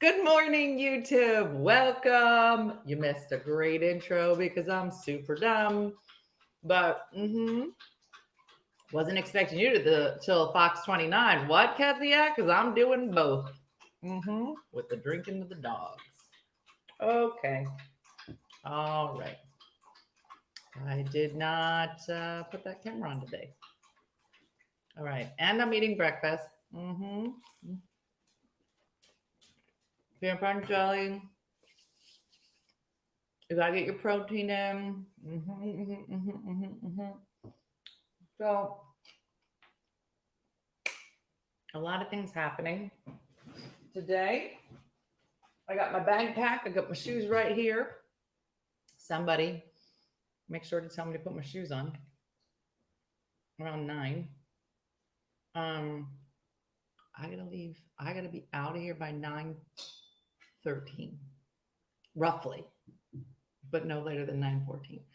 Good morning, YouTube. Welcome. You missed a great intro because I'm super dumb, but wasn't expecting you to till Fox 29. What, Kezia? Because I'm doing both. With the drinking of the dogs. Okay. All right. I did not put that camera on today. All right, and I'm eating breakfast. Peanut butter and jelly. You gotta get your protein in. So, a lot of things happening today. I got my bag packed. I got my shoes right here. Somebody make sure to tell me to put my shoes on around 9. I gotta leave. I gotta be out of here by 9:13, roughly, but no later than 9:14.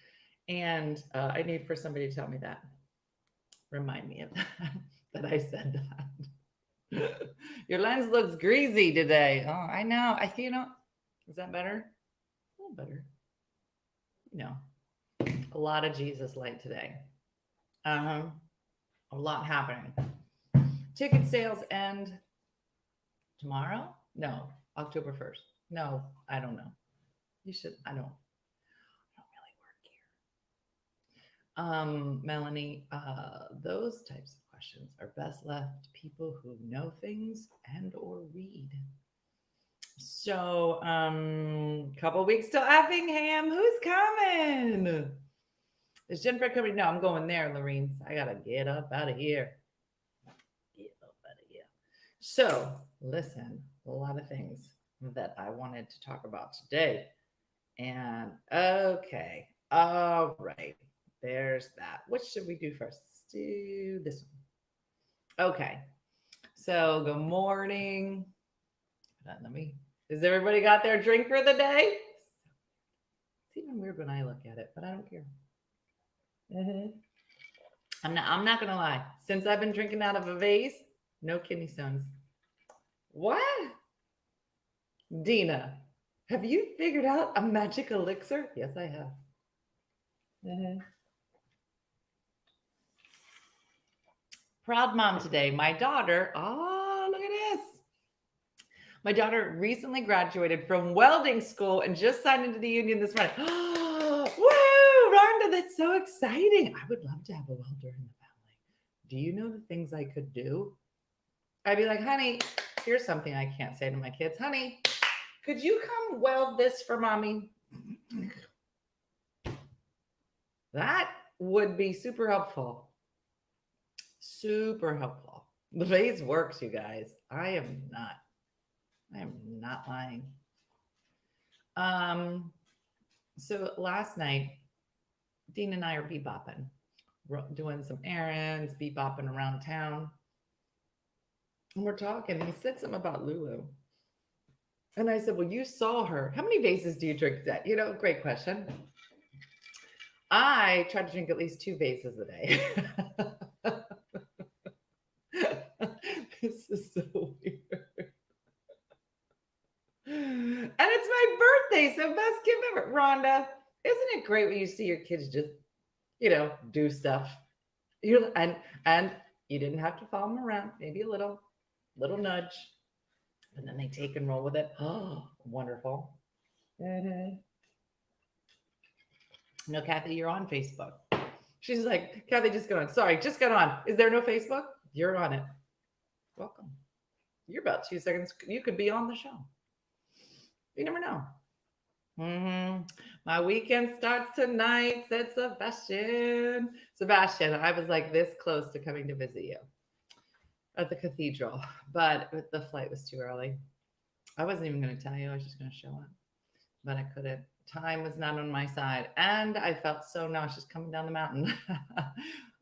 And I need for somebody to tell me that. Remind me of that, that I said that. Your lens looks greasy today. Oh, I know. Is that better? A little better. A lot of Jesus light today. A lot happening. Ticket sales end tomorrow? No, October 1st. No, I don't know. I don't really work here. Melanie, those types of questions are best left to people who know things and or read. So, couple weeks till Effingham. Who's coming? Is Jennifer coming? No, I'm going there, Lorene. I gotta get up out of here. So, listen, a lot of things that I wanted to talk about today. And okay, all right, there's that. What should we do first? Let's do this one. Okay, so good morning. Has everybody got their drink for the day? It's even weird when I look at it, but I don't care. I'm not gonna lie. Since I've been drinking out of a vase, no kidney stones. What? Dina, have you figured out a magic elixir? Yes, I have. Proud mom today. My daughter, oh, look at this. My daughter recently graduated from welding school and just signed into the union this morning. Woo, Rhonda, that's so exciting. I would love to have a welder in the family. Do you know the things I could do? I'd be like, honey, here's something I can't say to my kids. Honey, could you come weld this for mommy? That would be super helpful. Super helpful. The vase works, you guys. I am not lying. So last night, Dean and I are bebopping, doing some errands, bebopping around town. And we're talking. He said something about Lulu. And I said, well, you saw her. How many vases do you drink that? Great question. I try to drink at least 2 vases a day. This is so weird. And it's my birthday, so best gift ever. Rhonda, isn't it great when you see your kids just, do stuff? And you didn't have to follow them around. Maybe a little nudge. And then they take and roll with it. Oh, wonderful. No, Kathy, you're on Facebook. She's like, Kathy, just got on. Sorry, just got on. Is there no Facebook? You're on it. Welcome. You're about 2 seconds. You could be on the show. You never know. My weekend starts tonight, said Sebastian. Sebastian, I was like this close to coming to visit you at the cathedral, but the flight was too early. I wasn't even going to tell you. I was just going to show up, but I couldn't. Time was not on my side, and I felt so nauseous coming down the mountain.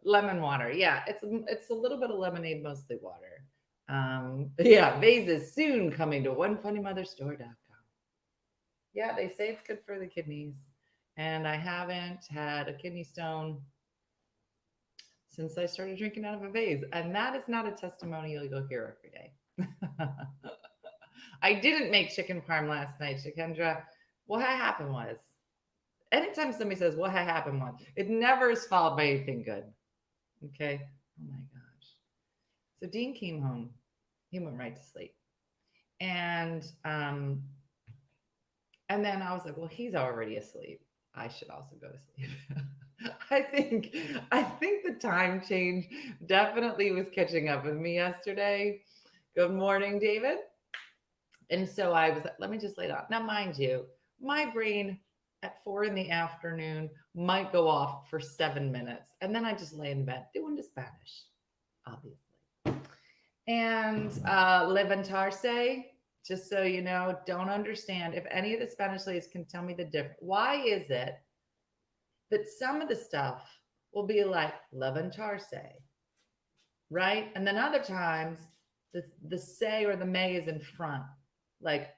Lemon water. Yeah, it's a little bit of lemonade, mostly water. Yeah, vases soon coming to OneFunnyMotherStore.com. Yeah, they say it's good for the kidneys. And I haven't had a kidney stone since I started drinking out of a vase. And that is not a testimonial you'll hear every day. I didn't make chicken parm last night, Shakendra. What happened was, anytime somebody says what happened was, it never is followed by anything good. Okay. Oh my gosh. So Dean came home. He went right to sleep. And and then I was like, well, he's already asleep. I should also go to sleep. I think the time change definitely was catching up with me yesterday. Good morning, David. And so I was like, let me just lay down. Now, mind you, my brain at 4 in the afternoon might go off for 7 minutes. And then I just lay in bed doing the Spanish, obviously. And levantarse, just so you know, don't understand. If any of the Spanish ladies can tell me the difference, why is it that some of the stuff will be like levantarse, right? And then other times the say or the may is in front, like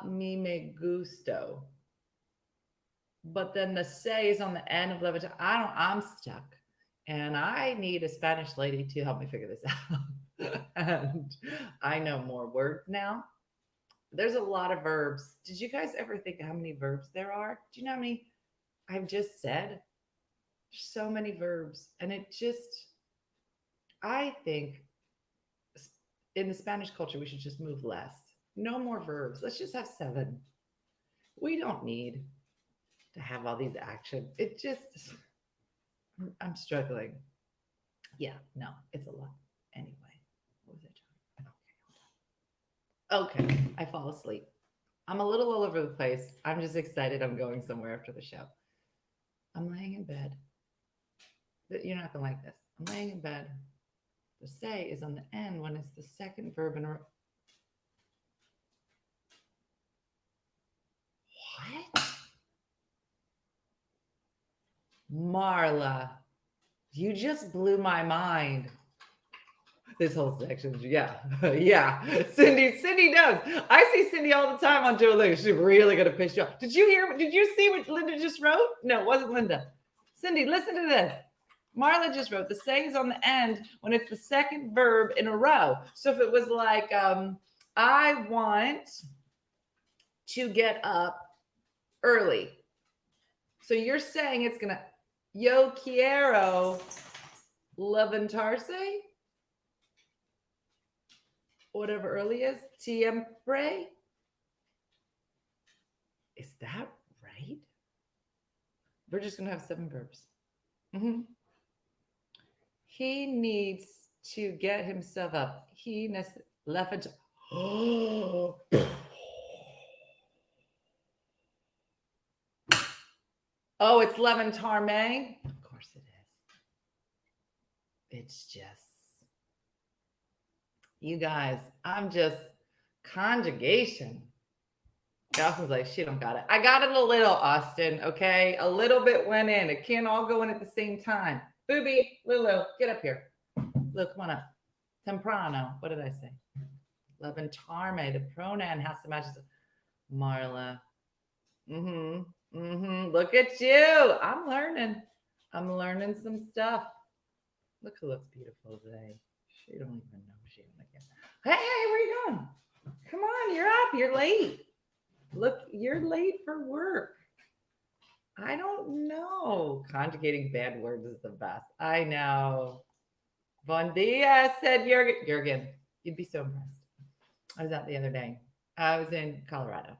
mi me gusto. But then the say is on the end of levantar. I'm stuck. And I need a Spanish lady to help me figure this out. And I know more words now. There's a lot of verbs. Did you guys ever think of how many verbs there are? Do you know how many I've just said? So many verbs. And I think in the Spanish culture, we should just move less. No more verbs. Let's just have 7. We don't need to have all these actions. I'm struggling. Yeah, no, it's a lot. Anyway, what was I talking about? Okay, I fall asleep. I'm a little all over the place. I'm just excited I'm going somewhere after the show. I'm laying in bed. You're not going to like this. I'm laying in bed. The say is on the end when it's the second verb in a row. What? Marla, you just blew my mind. This whole section, yeah. Cindy knows. I see Cindy all the time on Duolingo. She's really gonna piss you off. Did you see what Linda just wrote? No, it wasn't Linda. Cindy, listen to this. Marla just wrote the say is on the end when it's the second verb in a row. So if it was like, I want to get up early. So you're saying it's gonna, yo quiero levantarse, whatever early is, siempre. Is that right? We're just gonna have 7 verbs. Mm-hmm. He needs to get himself up. He left. Oh, it's levantarme. Of course it is. It's just, you guys, I'm just conjugation. Austin's like, she don't got it. I got it a little, Austin, okay? A little bit went in. It can't all go in at the same time. Booby, Lulu, get up here. Lulu, come on up. Temprano. What did I say? Levantarme. The pronoun has to match. Marla. Look at you. I'm learning some stuff. Look who looks beautiful today. She don't even know she again. Hey, where you going? Come on, you're up. You're late. Look, you're late for work. I don't know. Conjugating bad words is the best. I know. Bon dia, said Jurgen. You'd be so impressed. I was out the other day. I was in Colorado.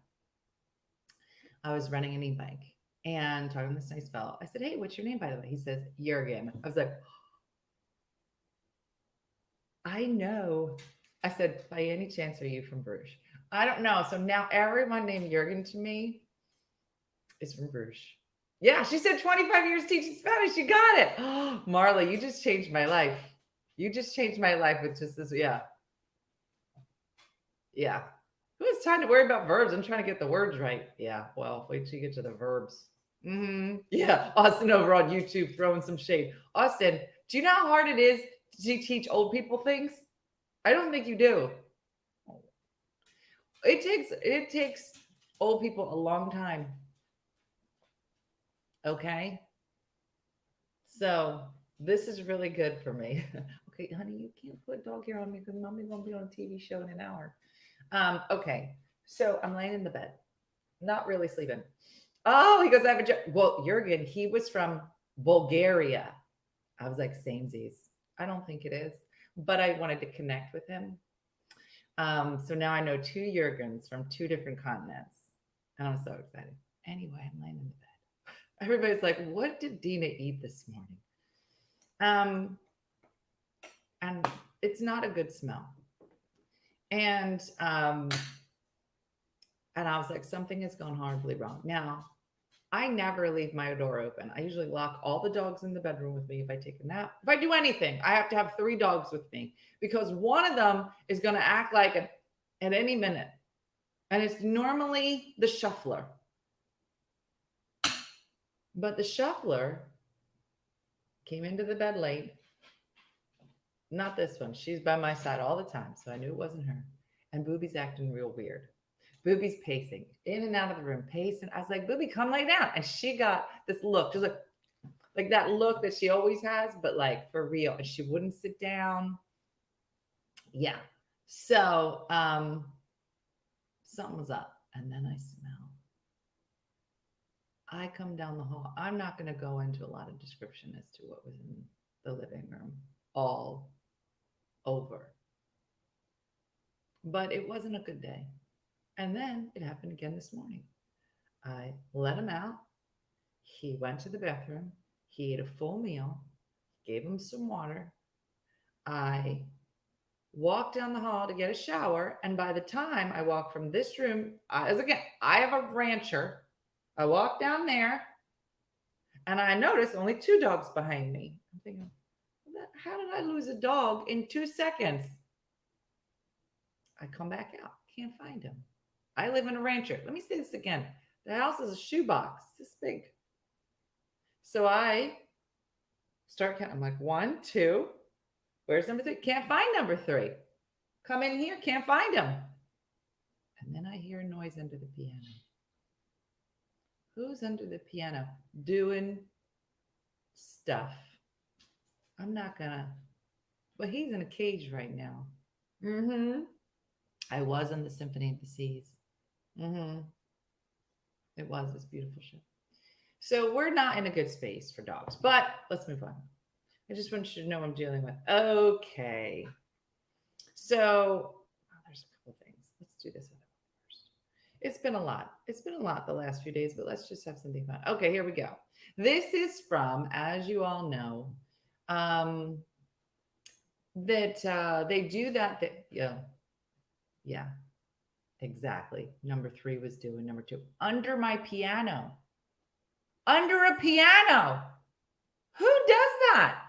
I was running an e-bike and talking to this nice fellow. I said, hey, what's your name, by the way? He says, Jurgen. I was like, I know. I said, by any chance, are you from Bruges? I don't know. So now everyone named Jurgen to me is from Bruges. Yeah, she said 25 years teaching Spanish. You got it. Oh, Marla, you just changed my life. You just changed my life with just this. Yeah. Yeah. Who has time to worry about verbs? I'm trying to get the words right. Yeah. Well, wait till you get to the verbs. Yeah. Austin over on YouTube throwing some shade. Austin, do you know how hard it is to teach old people things? I don't think you do. It takes old people a long time. Okay. So this is really good for me. Okay, honey, you can't put dog hair on me because mommy won't be on a TV show in an hour. Okay, so I'm laying in the bed, not really sleeping. Oh, he goes, I have a joke. Well, Jurgen, he was from Bulgaria. I was like, samesies. I don't think it is, but I wanted to connect with him. So now I know two Jurgens from two different continents. And I'm so excited. Anyway, I'm laying in the bed. Everybody's like, what did Dina eat this morning? And it's not a good smell. And and I was like, something has gone horribly wrong. Now, I never leave my door open. I usually lock all the dogs in the bedroom with me if I take a nap. If I do anything, I have to have 3 dogs with me because one of them is going to act like it at any minute. And it's normally the shuffler. But the shuffler came into the bed late. Not this one. She's by my side all the time. So I knew it wasn't her. And Booby's acting real weird. Booby's pacing in and out of the room, pacing. I was like, Booby, come lay down. And she got this look, just like that look that she always has, but like for real. And she wouldn't sit down. Yeah. So something was up. And then I smell. I come down the hall. I'm not going to go into a lot of description as to what was in the living room all over. But it wasn't a good day. And then it happened again this morning. I let him out. He went to the bathroom. He ate a full meal. Gave him some water. I walked down the hall to get a shower. And by the time I walked from this room, as again, I have a rancher. I walked down there and I noticed only 2 dogs behind me. I'm thinking, how did I lose a dog in 2 seconds? I come back out. Can't find him. I live in a rancher. Let me say this again. The house is a shoebox. It's this big. So I start counting. I'm like, 1, 2. Where's number 3? Can't find number 3. Come in here. Can't find him. And then I hear a noise under the piano. Who's under the piano doing stuff? I'm not gonna. But he's in a cage right now. I was on the Symphony of the Seas. It was this beautiful show. So we're not in a good space for dogs, but let's move on. I just want you to know what I'm dealing with. Okay. So there's a couple things. Let's do this other one first. It's been a lot. It's been a lot the last few days, but let's just have something fun. Okay, here we go. This is from, as you all know, that they do that. Yeah. Exactly. Number 3 was doing number 2. Under my piano. Under a piano. Who does that?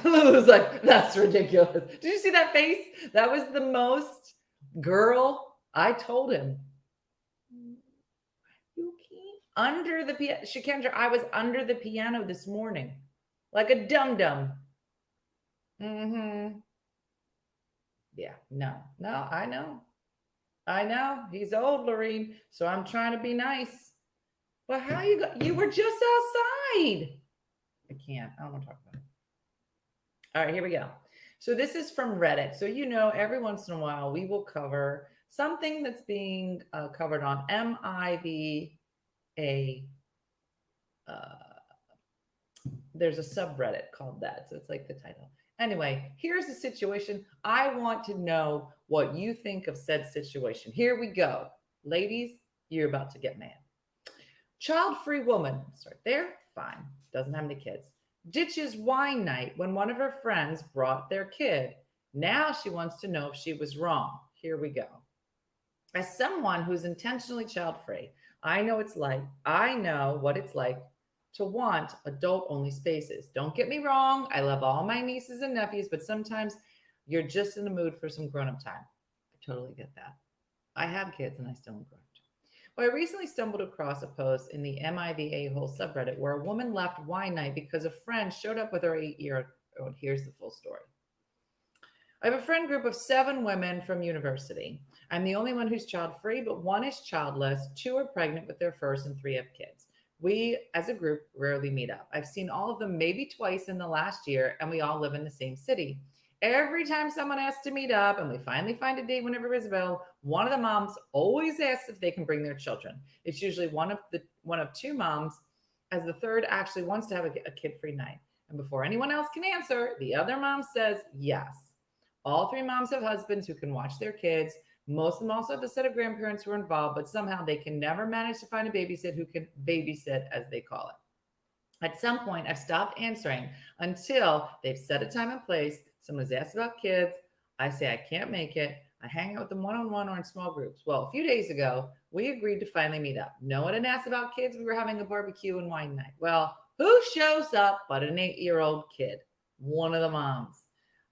Lulu's like, that's ridiculous. Did you see that face? That was the most girl. I told him. You can't. Under the piano. Shikendra, I was under the piano this morning. Like a dum-dum. Yeah. No, I know. He's old, Lorene. So I'm trying to be nice. But how you go? You were just outside. I can't. I don't want to talk about it. All right, here we go. So this is from Reddit. So every once in a while we will cover something that's being covered on MIVA. There's a subreddit called that. So it's like the title. Anyway, here's the situation. I want to know what you think of said situation. Here we go. Ladies, you're about to get mad. Child-free woman. Start there. Fine. Doesn't have any kids. Ditches wine night when one of her friends brought their kid. Now she wants to know if she was wrong. Here we go. As someone who's intentionally child-free, I know what it's like to want adult-only spaces. Don't get me wrong. I love all my nieces and nephews, but sometimes you're just in the mood for some grown-up time. I totally get that. I have kids and I still am grown. Well, I recently stumbled across a post in the MIVA whole subreddit where a woman left wine night because a friend showed up with her 8-year-old. Here's the full story. I have a friend group of 7 women from university. I'm the only one who's child-free, but 1 is childless, 2 are pregnant with their first, and 3 have kids. We, as a group, rarely meet up. I've seen all of them maybe twice in the last year, and we all live in the same city. Every time someone asks to meet up and we finally find a date whenever it's available, one of the moms always asks if they can bring their children. It's usually one of two moms, as the third actually wants to have a kid-free night. And before anyone else can answer, the other mom says yes. All three moms have husbands who can watch their kids. Most of them also have a set of grandparents who are involved, but somehow they can never manage to find a babysit who can babysit, as they call it. At some point, I've stopped answering until they've set a time and place. Someone's asked about kids. I say I can't make it. I hang out with them one-on-one or in small groups. Well, a few days ago, we agreed to finally meet up. No one had asked about kids. We were having a barbecue and wine night. Well, who shows up but an 8-year-old kid? One of the moms.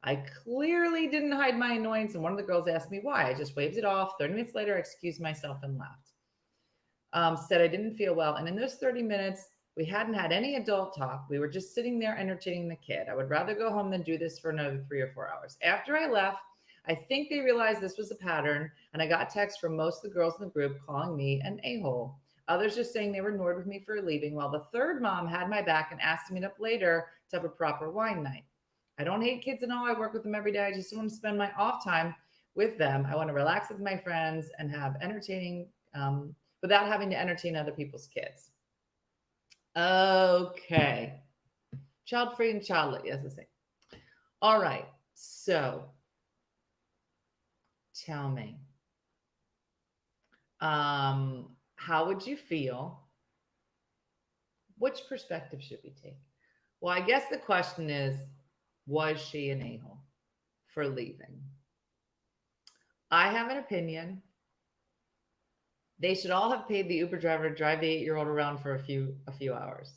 I clearly didn't hide my annoyance, and one of the girls asked me why. I just waved it off. 30 minutes later, I excused myself and left. Said I didn't feel well. And in those 30 minutes, we hadn't had any adult talk. We were just sitting there entertaining the kid. I would rather go home than do this for another 3 or 4 hours. After I left, I think they realized this was a pattern, and I got texts from most of the girls in the group calling me an a-hole. Others just saying they were annoyed with me for leaving, while the third mom had my back and asked to meet up later to have a proper wine night. I don't hate kids and all. I work with them every day. I just want to spend my off time with them. I want to relax with my friends and have entertaining without having to entertain other people's kids. Okay. Child free and childless. Yes, the same. All right. So tell me, how would you feel? Which perspective should we take? Well, I guess the question is, was she an a-hole for leaving? I have an opinion. They should all have paid the Uber driver to drive the 8-year-old around for a few hours.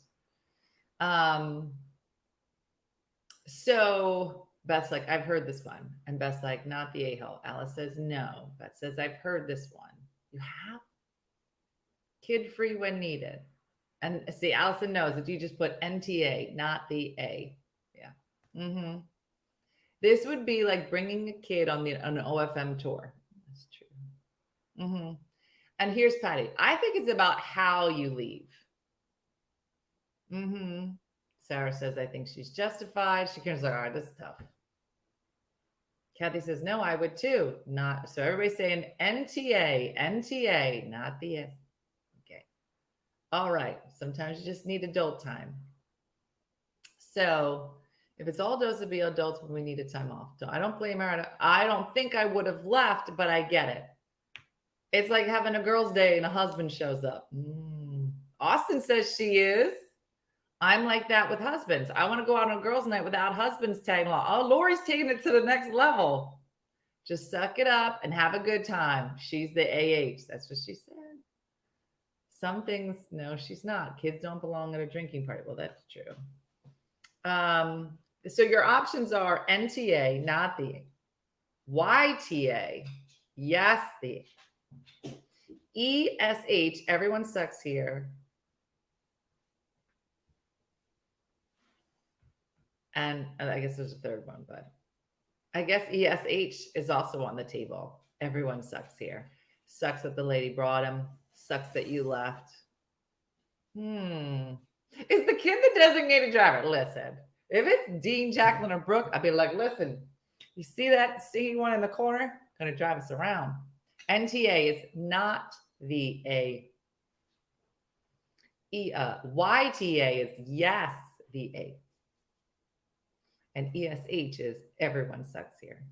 So Beth's like, I've heard this one. And Beth's like, not the a-hole. Alice says, no. Beth says, I've heard this one. You have? Kid free when needed. And see, Allison knows that you just put NTA, not the A. Yeah. Mm-hmm. This would be like bringing a kid on an OFM tour. That's true. Mm-hmm. And here's Patty. I think it's about how you leave. Mm-hmm. Sarah says, I think she's justified. She comes like, all right, this is tough. Kathy says, no, I would too. Not so everybody's saying NTA, not the S. Okay. All right. Sometimes you just need adult time. So if it's all those to be adults when we need a time off. I don't blame her. I don't think I would have left, but I get it. It's like having a girl's day and a husband shows up. Austin says she is. I'm like that with husbands. I want to go out on a girls' night without husbands tagging along. Oh, Lori's taking it to the next level. Just suck it up and have a good time. She's the AH. That's what she said. Some things, no, she's not. Kids don't belong at a drinking party. Well, that's true. So your options are NTA, not the YTA. Yes, the ESH. Everyone sucks here. And I guess there's a third one, but I guess ESH is also on the table. Everyone sucks here. Sucks that the lady brought him. Sucks that you left. Is the kid the designated driver? Listen, if it's Dean, Jacqueline, or Brooke, I'd be like, listen, you see that one in the corner? Gonna drive us around. NTA is not the A. YTA is yes, the A. And ESH is everyone sucks here.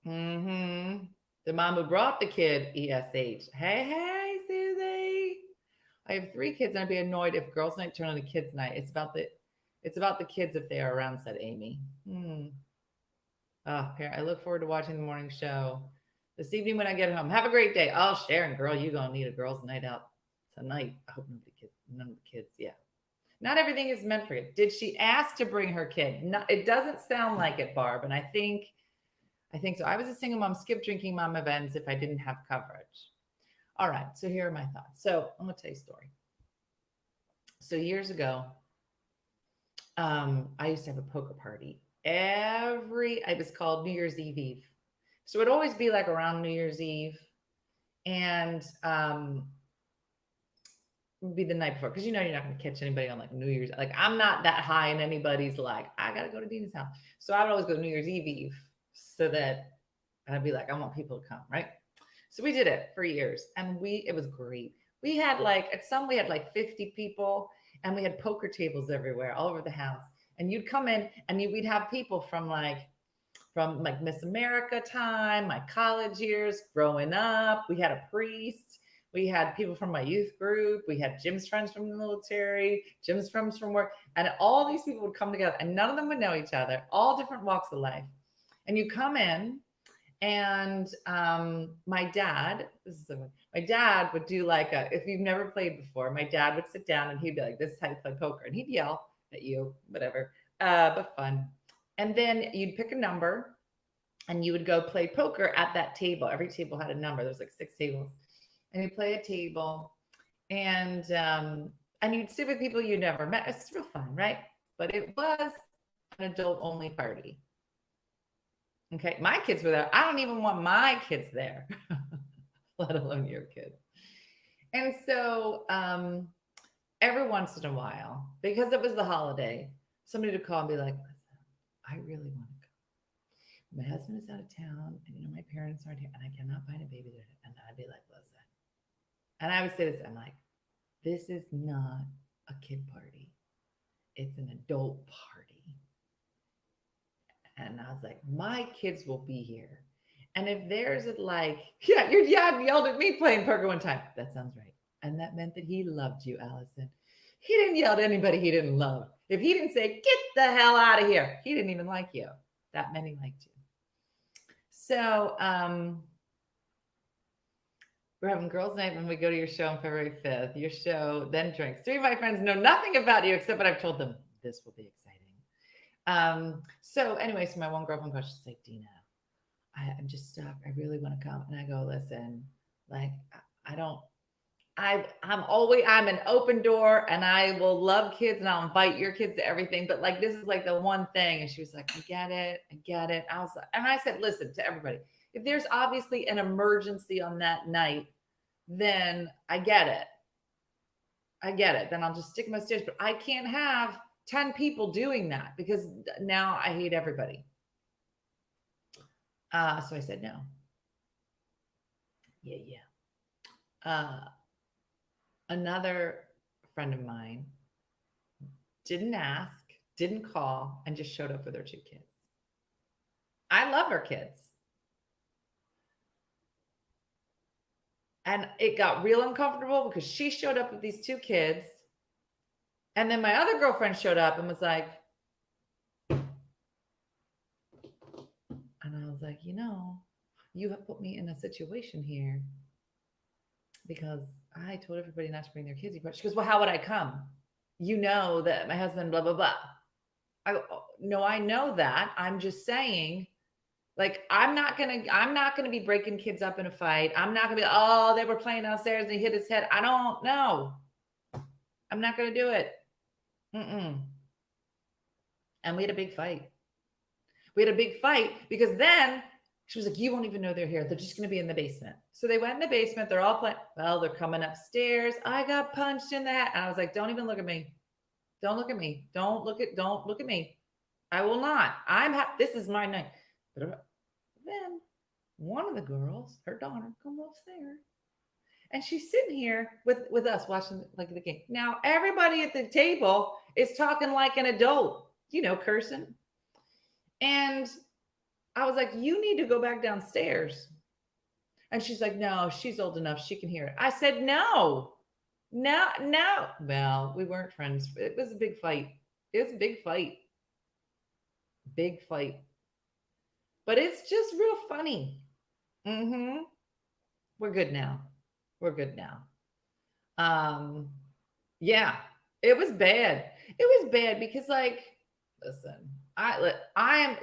The mom who brought the kid, ESH. Hey, Susie. I have 3 kids, and I'd be annoyed if girls' night turned into kids' night. It's about the kids if they are around, said Amy. I look forward to watching the morning show this evening when I get home. Have a great day. Oh, Sharon, girl, you're gonna need a girls' night out tonight. I hope none of the kids. Yeah. Not everything is meant for you. Did she ask to bring her kid? No, it doesn't sound like it, Barb. And I think so. I was a single mom, skip drinking mom events if I didn't have coverage. All right. So here are my thoughts. So I'm going to tell you a story. So years ago, I used to have a poker party. It was called New Year's Eve. So it'd always be like around New Year's Eve. And be the night before, because you know you're not going to catch anybody on like New Year's. Like I'm not that high in anybody's like I got to go to Dina's house, so I would always go New Year's Eve, so that I'd be like I want people to come, right? So we did it for years, and it was great. We had like at some we had like 50 people, and we had poker tables everywhere, all over the house. And you'd come in, and we'd have people from like Miss America time, my college years, growing up. We had a priest. We had people from my youth group. We had Jim's friends from the military, Jim's friends from work. And all these people would come together, and none of them would know each other, all different walks of life. And you come in, and my dad would do like if you've never played before, my dad would sit down and he'd be like, this is how you play poker. And he'd yell at you, whatever, but fun. And then you'd pick a number and you would go play poker at that table. Every table had a number. There was like 6 tables. And you play a table, and you'd sit with people you never met. It's real fun, right? But it was an adult only party. Okay, my kids were there. I don't even want my kids there, let alone your kids. And so every once in a while, because it was the holiday, somebody would call and be like, listen, I really want to go. My husband is out of town, and my parents aren't here, and I cannot find a babysitter. And I'd be like, listen. And I would say this, I'm like, this is not a kid party. It's an adult party. And I was like, my kids will be here. And if there's like, yeah, your dad yelled at me playing poker one time. That sounds right. And that meant that he loved you, Allison. He didn't yell at anybody he didn't love. If he didn't say, get the hell out of here, he didn't even like you. That meant he liked you. So we're having girls' night when we go to your show on February 5th. Your show, then drinks. 3 of my friends know nothing about you except what I've told them. This will be exciting. So anyway, so my one girlfriend goes, she's like, Dina, I'm just stuck. I really want to come. And I go, listen, like, I'm an open door, and I will love kids, and I'll invite your kids to everything. But like, this is like the one thing. And she was like, I get it. I was like, and I said, listen to everybody. If there's obviously an emergency on that night, then I get it. Then I'll just stick my stairs. But I can't have 10 people doing that, because now I hate everybody. So I said no. Yeah. Another friend of mine didn't ask, didn't call, and just showed up with her 2 kids. I love her kids. And it got real uncomfortable because she showed up with these 2 kids. And then my other girlfriend showed up and was like, and I was like, you have put me in a situation here because I told everybody not to bring their kids. She goes, well, how would I come? You know that my husband, blah, blah, blah. I go, oh, no, I know that. I'm just saying, like, I'm not gonna be breaking kids up in a fight. I'm not gonna be, oh, they were playing downstairs and he hit his head. I don't know. I'm not gonna do it. And we had a big fight. Because then she was like, you won't even know they're here. They're just going to be in the basement. So they went in the basement. They're all playing. Well, they're coming upstairs. I got punched in the head. And I was like, don't even look at me. Don't look at me. Don't look at me. I will not. This is my night. But then one of the girls, her daughter, comes upstairs. And she's sitting here with us watching like the game. Now, everybody at the table is talking like an adult, cursing. And I was like, you need to go back downstairs. And she's like, no, she's old enough. She can hear it. I said, no. Well, we weren't friends. It was a big fight. Big fight. But it's just real funny. We're good now. Yeah, it was bad. Because like,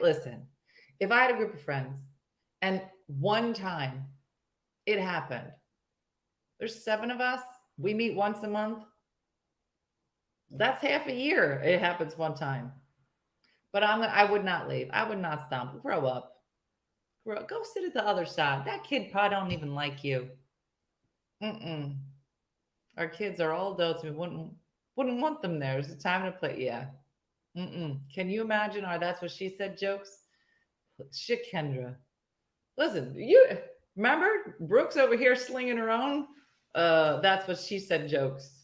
listen, if I had a group of friends and one time it happened, there's 7 of us, we meet once a month. That's half a year. It happens one time. But I would not leave. I would not stomp. Grow up. Go sit at the other side. That kid probably don't even like you. Our kids are all adults. We wouldn't want them there. It's a time to play. Yeah. Can you imagine our "That's What She Said" jokes? Shit, Kendra. Listen, you remember Brooks over here slinging her own "That's What She Said" jokes.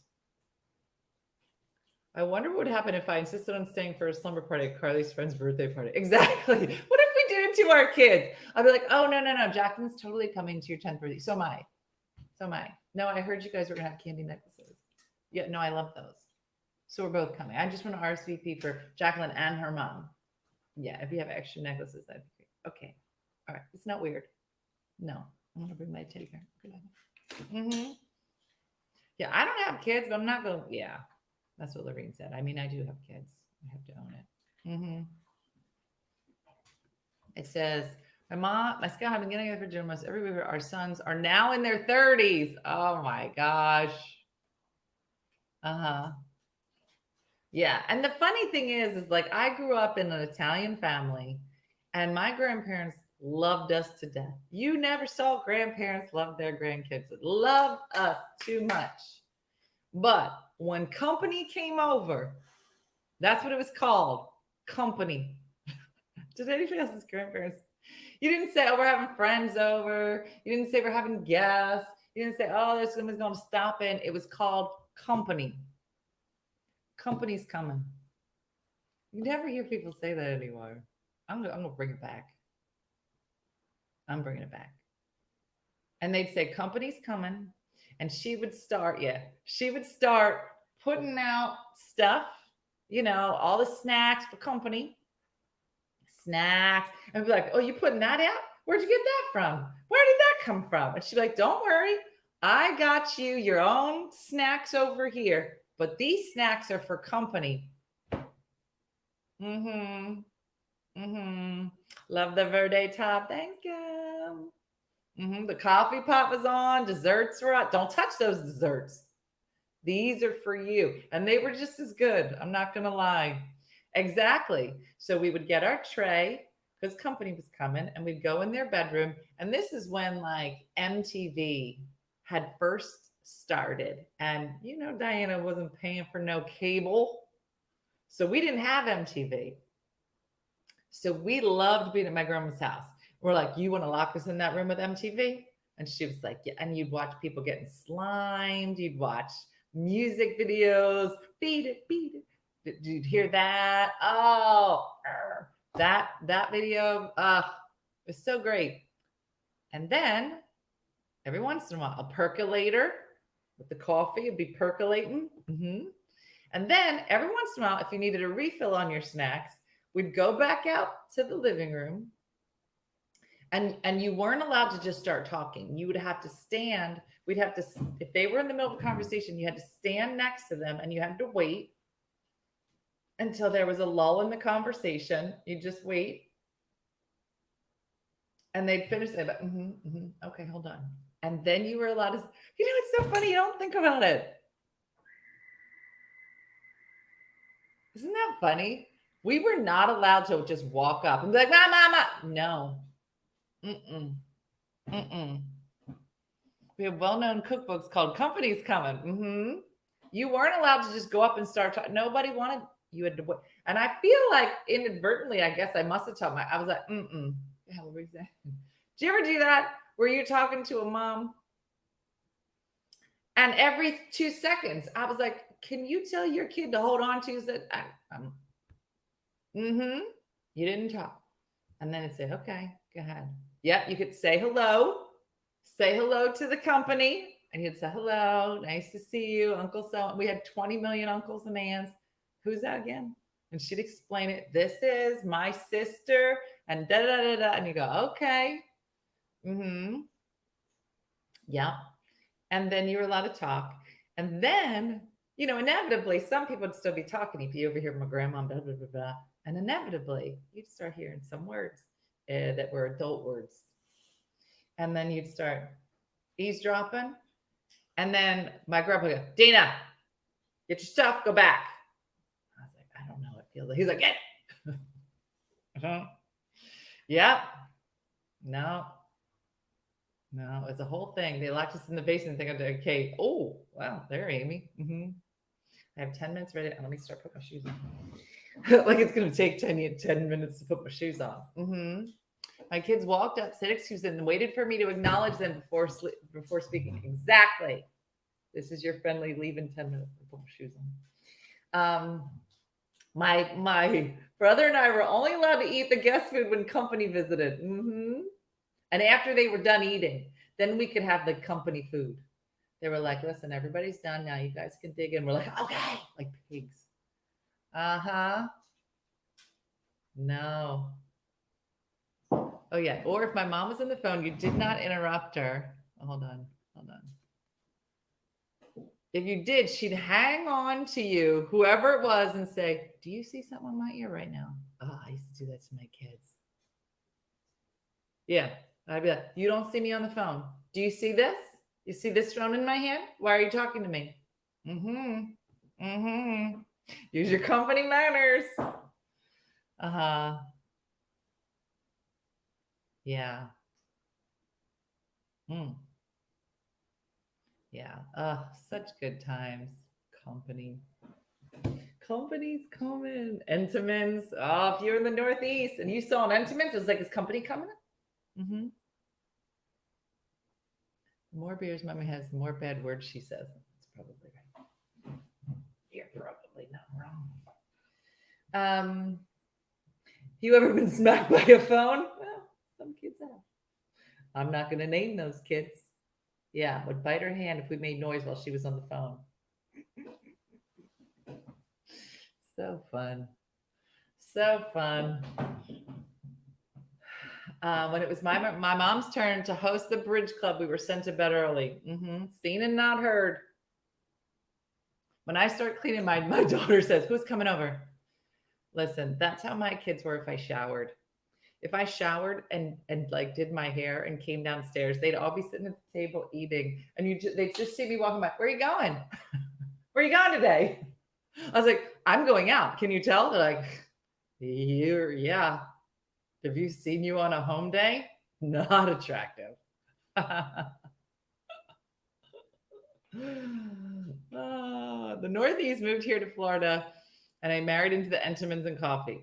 I wonder what would happen if I insisted on staying for a slumber party at Carly's friend's birthday party. Exactly. What if we did it to our kids? I'd be like, oh, no. Jacqueline's totally coming to your 10th birthday. So am I. So am I. No, I heard you guys were going to have candy necklaces. Yeah, no, I love those. So we're both coming. I just want to RSVP for Jacqueline and her mom. Yeah, if you have extra necklaces, that'd be great. Okay. All right. It's not weird. No, I'm going to bring my teddy bear. Mm-hmm. Yeah, I don't have kids, but I'm not going. Yeah, that's what Lorene said. I mean, I do have kids. I have to own it. It says, my scout have been getting together for dinner almost every week. Our sons are now in their 30s. Oh my gosh. Yeah. And the funny thing is like I grew up in an Italian family and my grandparents loved us to death. You never saw grandparents love their grandkids. Loved us too much. But when company came over, that's what it was called. Company. Did anybody else's grandparents? You didn't say, oh, we're having friends over. You didn't say we're having guests. You didn't say, oh, there's someone's going to stop in. It was called company. Company's coming. You never hear people say that anymore. I'm gonna bring it back. I'm bringing it back. And they'd say, company's coming. And she would start putting out stuff, all the snacks for company. Snacks. And be like, oh, you putting that out? Where'd you get that from? Where did that come from? And she'd be like, don't worry. I got you your own snacks over here. But these snacks are for company. Love the Verde top. Thank you. The coffee pot was on. Desserts were out. Don't touch those desserts. These are for you. And they were just as good. I'm not going to lie. Exactly. So we would get our tray because company was coming and we'd go in their bedroom. And this is when like MTV had first started. And, Diana wasn't paying for no cable. So we didn't have MTV. So we loved being at my grandma's house. We're like, you want to lock us in that room with MTV? And she was like, yeah. And you'd watch people getting slimed. You'd watch music videos. Beat it. Did you hear that? Oh, that video. It was so great. And then every once in a while, a percolator with the coffee would be percolating. And then every once in a while, if you needed a refill on your snacks, we'd go back out to the living room. And you weren't allowed to just start talking. You would have to stand. If they were in the middle of a conversation, you had to stand next to them and you had to wait until there was a lull in the conversation. You just wait. And they'd finish it. Okay, hold on. And then you were allowed to, it's so funny. You don't think about it. Isn't that funny? We were not allowed to just walk up and be like, Mama. No. We have well-known cookbooks called Company's Coming. You weren't allowed to just go up and start talking. Nobody wanted, you had to wait. And I feel like inadvertently, I guess I must have taught I was like, Yeah, what were you saying? Do you ever do that? Where you're talking to a mom and every 2 seconds, I was like, can you tell your kid to hold on to that? You didn't talk. And then it'd say, okay, go ahead. Yep, you could say hello. Say hello to the company. And he'd say, hello, nice to see you, Uncle So. We had 20 million uncles and aunts. Who's that again? And she'd explain it. This is my sister. And da-da-da-da. And you go, okay. Yeah. And then you were allowed to talk. And then, inevitably, some people would still be talking. If you overhear my grandma, blah, blah, blah, blah. And inevitably, you'd start hearing some words that were adult words. And then you'd start eavesdropping. And then my grandpa would go, Dina, get your stuff, go back. I was like, I don't know what it feels like. He's like, get it. Yep. No. No, it's a whole thing. They locked us in the basement. Think of okay. Oh, wow, there, Amy. I have 10 minutes ready. Let me start putting my shoes on. Like it's gonna take 10 minutes to put my shoes on. My kids walked up, said excuse and waited for me to acknowledge them before speaking. Exactly. This is your friendly leave in 10 minutes to put my shoes on. My brother and I were only allowed to eat the guest food when company visited. And after they were done eating, then we could have the company food. They were like, listen, everybody's done now. You guys can dig in. We're like, okay, like pigs. Uh-huh. No. Oh, yeah. Or if my mom was on the phone, you did not interrupt her. Oh, hold on. If you did, she'd hang on to you, whoever it was, and say, do you see something in my ear right now? Oh, I used to do that to my kids. Yeah. I'd be like, you don't see me on the phone. Do you see this? You see this phone in my hand? Why are you talking to me? Use your company manners. Yeah. Yeah. Such good times. Company's coming. Entenmann's. Oh, if you're in the Northeast and you saw an Entenmann's, it was like, is company coming? More beers mommy has, more bad words she says. That's probably right. You're probably not wrong. You ever been smacked by a phone? Well, some kids have. I'm not going to name those kids. Yeah, would bite her hand if we made noise while she was on the phone. So fun. When it was my mom's turn to host the bridge club, we were sent to bed early. Seen and not heard. When I start cleaning, my daughter says, who's coming over? Listen, that's how my kids were if I showered. If I showered and like did my hair and came downstairs, they'd all be sitting at the table eating, and they'd just see me walking by. Where are you going? Where are you going today? I was like, I'm going out. Can you tell? They're like, yeah. Have you seen you on a home day? Not attractive. The Northeast moved here to Florida, and I married into the Entenmann's and coffee.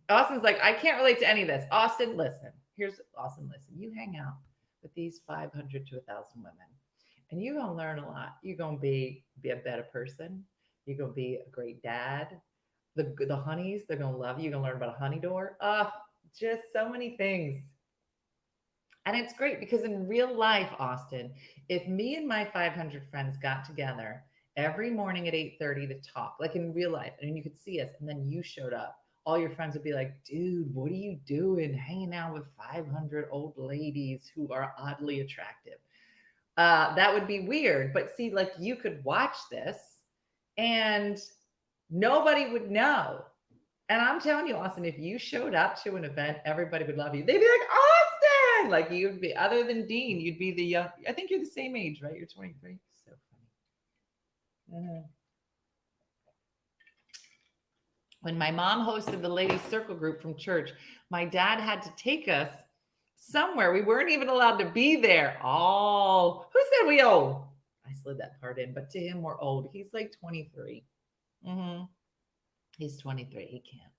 Austin's like, I can't relate to any of this. Austin, listen. Listen. You hang out with these 500 to 1,000 women, and you're going to learn a lot. You're going to be a better person. You're going to be a great dad. The honeys, they're going to love you. You're going to learn about a honey door. Just so many things. And it's great because in real life, Austin, if me and my 500 friends got together every morning at 8:30 to talk, like in real life, and you could see us, and then you showed up, all your friends would be like, dude, what are you doing hanging out with 500 old ladies who are oddly attractive? That would be weird. But see, like you could watch this and nobody would know. And I'm telling you, Austin, if you showed up to an event, everybody would love you. They'd be like, Austin! Like you'd be, other than Dean, you'd be the young, I think you're the same age, right? You're 23. So funny. When my mom hosted the ladies circle group from church, my dad had to take us somewhere. We weren't even allowed to be there. Oh, who said we old? I slid that part in, but to him, we're old. He's like 23. He's 23. He can't.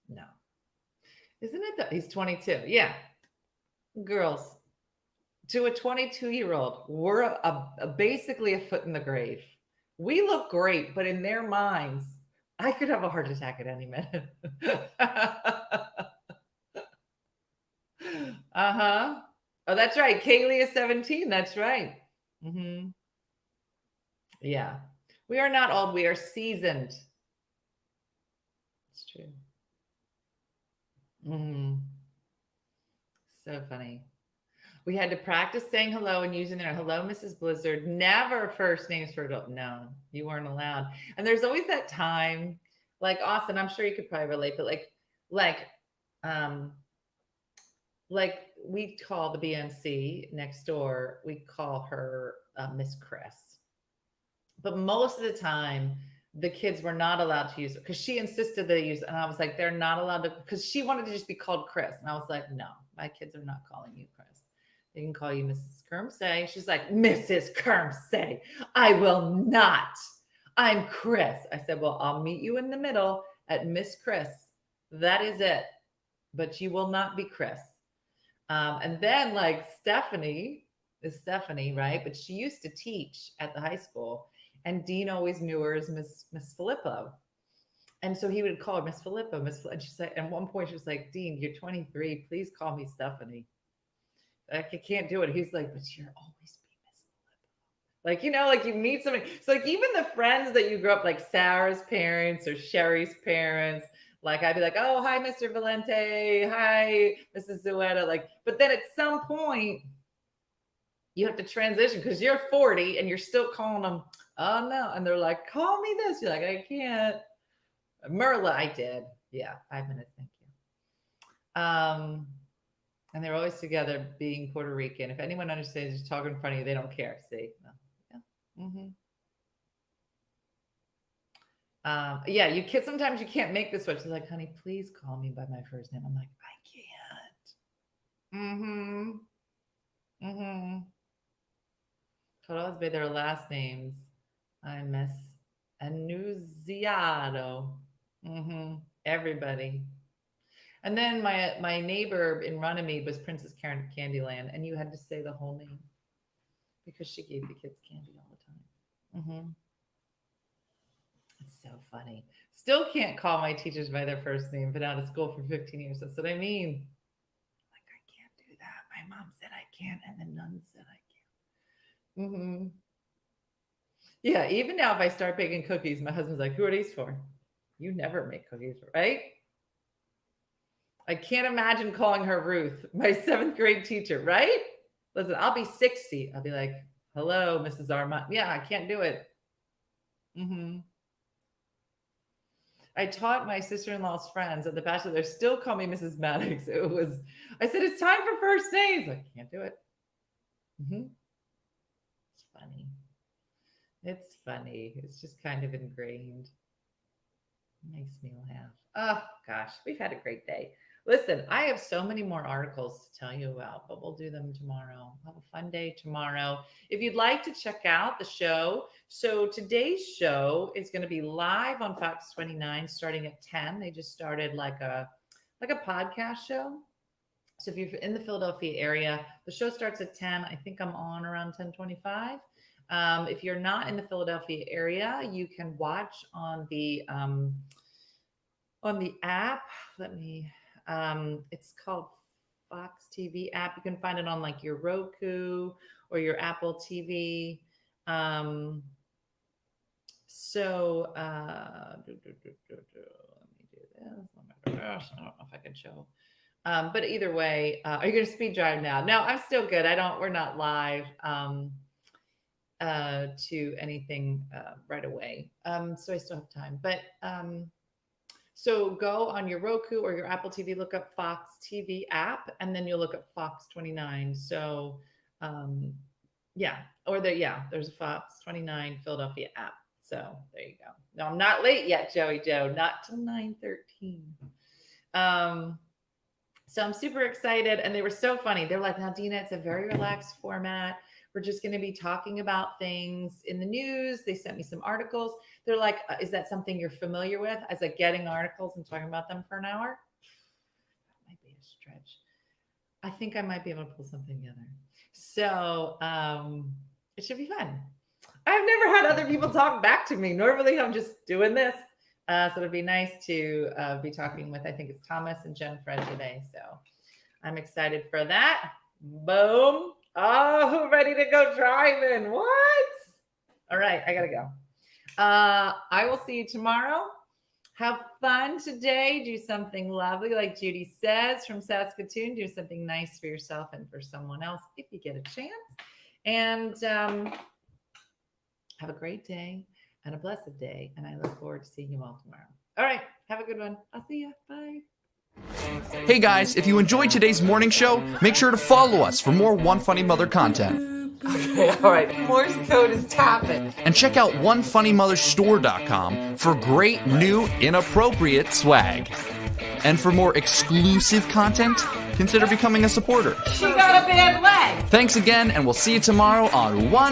No. Isn't it that he's 22? Yeah. Girls, to a 22-year-old, we're basically a foot in the grave. We look great, but in their minds, I could have a heart attack at any minute. Oh, that's right. Kaylee is 17. That's right. Yeah. We are not old. We are seasoned. It's true. So funny. We had to practice saying hello and using their hello, Mrs. Blizzard. Never first names for adult. No, you weren't allowed. And there's always that time, like Austin, I'm sure you could probably relate, but like we call the BNC next door, we call her Miss Chris. But most of the time, the kids were not allowed to use it because she insisted they use it. And I was like, they're not allowed to, because she wanted to just be called Chris. And I was like, no, my kids are not calling you Chris. They can call you Mrs. Kermsey. She's like, Mrs. Kermsey, I will not. I'm Chris. I said, well, I'll meet you in the middle at Miss Chris. That is it. But you will not be Chris. And then like Stephanie is Stephanie, right? But she used to teach at the high school. And Dean always knew her as Miss Filippo. And so he would call her Miss Filippo, and she's like, at one point she was like, Dean, you're 23. Please call me Stephanie. Like, I can't do it. He's like, but you're always be Miss Filippo. Like, you know, like you meet somebody. So like even the friends that you grew up, like Sarah's parents or Sherry's parents, like I'd be like, oh, hi, Mr. Valente. Hi, Mrs. Zuetta. Like, but then at some point you have to transition because you're 40 and you're still calling them, oh no. And they're like, call me this. You're like, I can't. Merla, I did. Yeah, 5 minutes. Thank you. And they're always together being Puerto Rican. If anyone understands you're talking in front of you, they don't care. See? No. Yeah. Yeah, you kids, sometimes you can't make the switch. They're like, honey, please call me by my first name. I'm like, I can't. Could always be their last names. I miss Annunziato. Everybody. And then my neighbor in Runnymede was Princess Karen of Candyland, and you had to say the whole name because she gave the kids candy all the time. It's so funny. Still can't call my teachers by their first name. Been out of school for 15 years. That's what I mean. Like, I can't do that. My mom said I can't, and the nun said I can't. Yeah, even now if I start baking cookies, my husband's like, who are these for? You never make cookies, right? I can't imagine calling her Ruth, my 7th grade teacher, right? Listen, I'll be 60. I'll be like, hello, Mrs. Armand. Yeah, I can't do it. I taught my sister-in-law's friends at the bachelor. They still call me Mrs. Maddox. I said, it's time for first names. I can't do it. It's funny. It's funny. It's just kind of ingrained. It makes me laugh. Oh, gosh. We've had a great day. Listen, I have so many more articles to tell you about, but we'll do them tomorrow. We'll have a fun day tomorrow. If you'd like to check out the show, so today's show is going to be live on Fox 29 starting at 10. They just started like a podcast show. So if you're in the Philadelphia area, the show starts at 10. I think I'm on around 10:25. If you're not in the Philadelphia area, you can watch on the app. It's called Fox TV app. You can find it on like your Roku or your Apple TV. Let me do this. Oh my gosh, I don't know if I can show. But either way, are you going to speed drive now? No, I'm still good. We're not live to anything right away. So I still have time. But so go on your Roku or your Apple TV, look up Fox TV app, and then you'll look up Fox 29. So there's a Fox 29 Philadelphia app. So there you go. No, I'm not late yet, Joey Joe, not till 9:13. So I'm super excited. And they were so funny. They're like, now, Dina, it's a very relaxed format. We're just going to be talking about things in the news. They sent me some articles. They're like, is that something you're familiar with? I was like, getting articles and talking about them for an hour? That might be a stretch. I think I might be able to pull something together. So it should be fun. I've never had other people talk back to me. Normally I'm just doing this. So it'll be nice to be talking with, I think it's Thomas and Jen Fred today. So I'm excited for that. Boom. Oh, ready to go driving. What? All right, I gotta go. I will see you tomorrow. Have fun today. Do something lovely, like Judy says, from Saskatoon. Do something nice for yourself and for someone else if you get a chance. And have a great day and a blessed day. And I look forward to seeing you all tomorrow. All right, have a good one. I'll see you. Bye. Hey guys, if you enjoyed today's morning show, make sure to follow us for more OneFunnyMother content. Okay, all right. Morse code is tapping. And check out OneFunnyMotherStore.com for great new inappropriate swag. And for more exclusive content, consider becoming a supporter. She got a bad leg. Thanks again, and we'll see you tomorrow on One